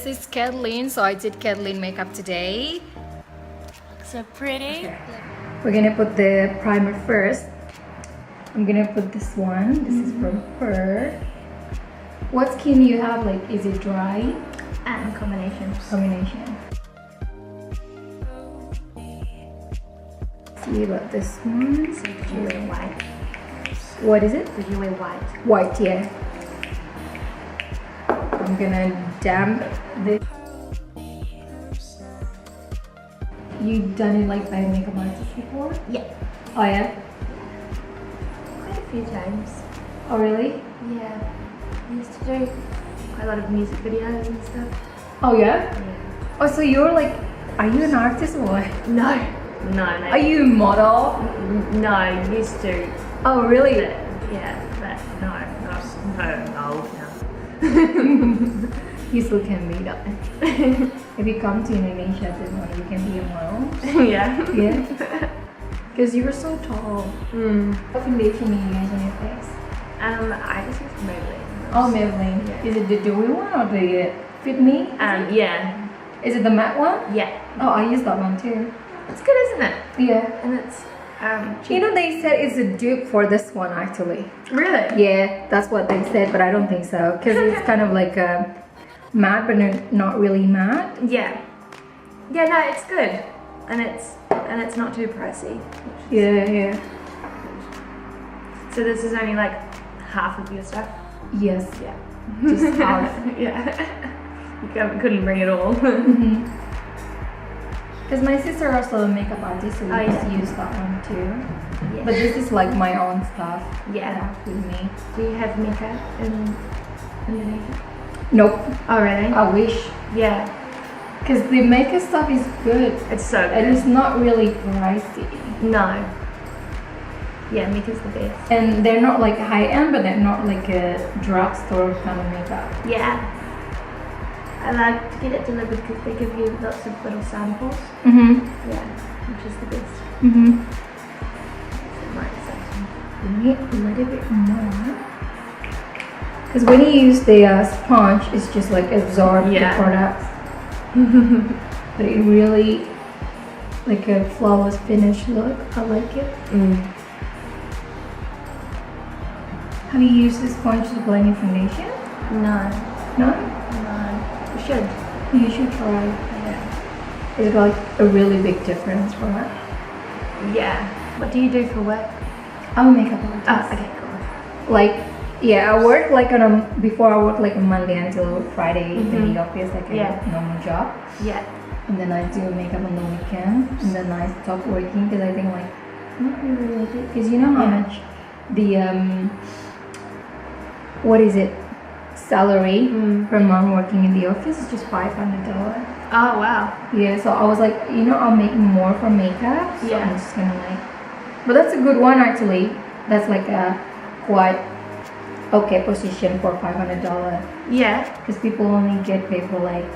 this is Kathleen, so I did Kathleen makeup today. So pretty. Okay. We're gonna put the primer first. I'm gonna put this one. This is from her. What skin you have? Like, is it dry? And combination. Combination. See about this one. So did you wear white? What is it? Did you wear white? White, yeah. I'm gonna damp this. You've done it like by a makeup artist before? Yeah. Oh yeah? Quite a few times. Oh really? Yeah. I used to do quite a lot of music videos and stuff. Oh yeah? Yeah. Oh, so you're like, are you an artist or what? No. No, no. Are you a model? No, I used to. Oh really? But, yeah, but no. You still can be that. If you come to Indonesia, then you can be a model. Yeah. Yeah. Because you're so tall. What foundation you use on your face? I just use Maybelline. Oh, Maybelline. Yeah. Is it the dewy one or the Fit Me? Yeah. Is it the matte one? Yeah. Oh, I use that one too. It's good, isn't it? Yeah. And it's cheap. You know, they said it's a dupe for this one actually. Really? Yeah, that's what they said, but I don't think so. Because it's kind of like a matte, but not really matte. Yeah. Yeah, no, it's good. And it's not too pricey. Yeah. So this is only like half of your stuff? Yes. Yeah. Just half. Yeah. You couldn't bring it all. Because my sister also a makeup artist, so we used to use that one too. Yeah. But this is like my own stuff. Yeah. With me. Do you have makeup in Indonesia? Nope. Oh, really? I wish. Yeah. Because the makeup stuff is good. It's so good. And it's not really pricey. No. Yeah, makeup's the best. And they're not like high-end, but they're not like a drugstore kind of makeup. Yeah. I like to get it delivered because they give you lots of little samples. Mm-hmm. Yeah, which is the best. Mm-hmm. So We need a little bit more. Because when you use the sponge, it's just like absorb the products. But it really, like a flawless finish look. I like it. Have you used this sponge to blend your foundation? No. No? No. You should. You should try. Yeah. It's like a really big difference, right? Yeah. What do you do for work? I'm a makeup artist. Oh, okay, cool. Like, yeah, I work like on a, before I work like a Monday until Friday in the office, like a normal job. Yeah. And then I do makeup on the weekend, and then I stop working because I think like, not really like it. Because you know how much the, what is it, salary per month working in the office is just $500. Oh, wow. Yeah, so I was like, you know, I'll make more for makeup, so Yeah. I'm just gonna like, but that's a good one actually. That's like a quite okay position for $500. Yeah. Because people only get paid for like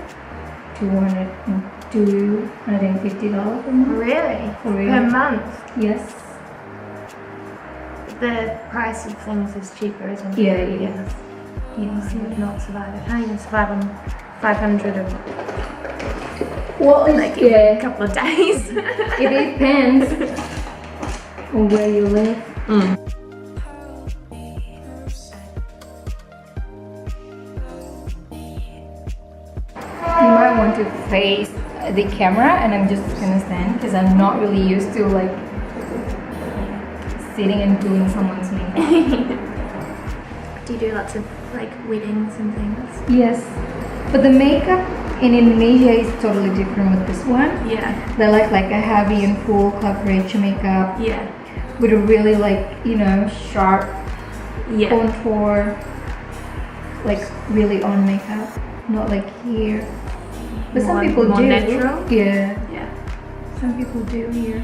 $250 per month. Really? For real. Per month? Yes. The price of things is cheaper, isn't it? Yeah, it is. Yes, you would not survive it. How you survive on 500 of Well, like yeah, a couple of days? it depends on where you live. You might want to face the camera, and I'm just gonna stand because I'm not really used to like sitting and doing someone's makeup. Do you do lots of like weddings and things? Yes, but the makeup in Indonesia is totally different with this one. Yeah. They like a heavy and full coverage makeup Yeah. with a really like, you know, sharp Yeah. contour, like really on makeup, not like here. But some people more do. natural? Yeah, Yeah. some people do here.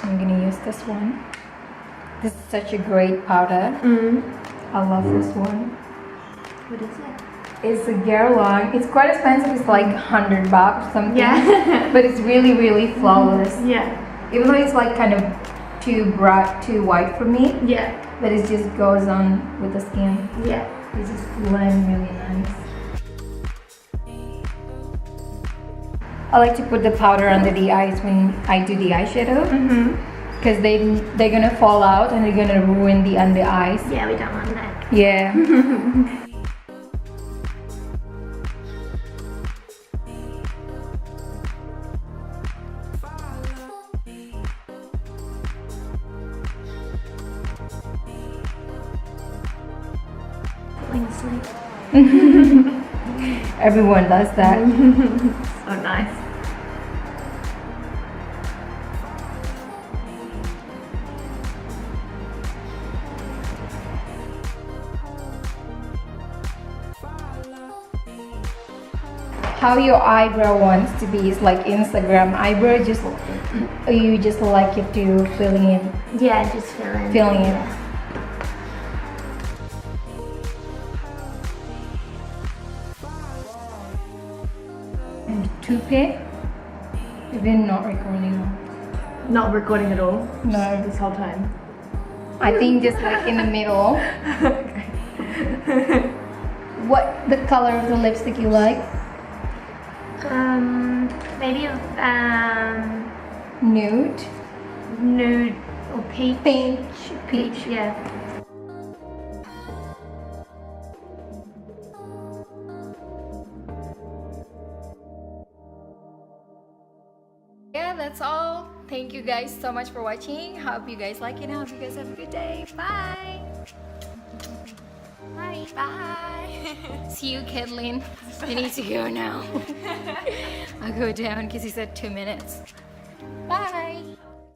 I'm gonna use this one. This is such a great powder. I love this one. What is it? It's a Guerlain. It's quite expensive. It's like $100 or something. Yeah. But it's really, really flawless. Yeah. Even though it's like kind of too bright, too white for me. Yeah. But it just goes on with the skin. Yeah. It just blends really nice. I like to put the powder under the eyes when I do the eyeshadow. Because they're gonna fall out and they're gonna ruin the under eyes. Yeah, we don't want that. Yeah. Falling asleep. Everyone does that. So nice. How your eyebrow wants to be is like Instagram eyebrow, just you just like it to filling in. Yeah, just filling it. And toupee. We've been not recording. Not recording at all. No. This whole time. I think just like in the middle. What the color of the lipstick you like? Maybe Nude. nude or peach. Peach. Yeah. Yeah, that's all. Thank you guys so much for watching. Hope you guys like it. I hope you guys have a good day. Bye. Bye. Bye. See you, Kathleen. I need to go now. I'll go down because he said 2 minutes. Bye.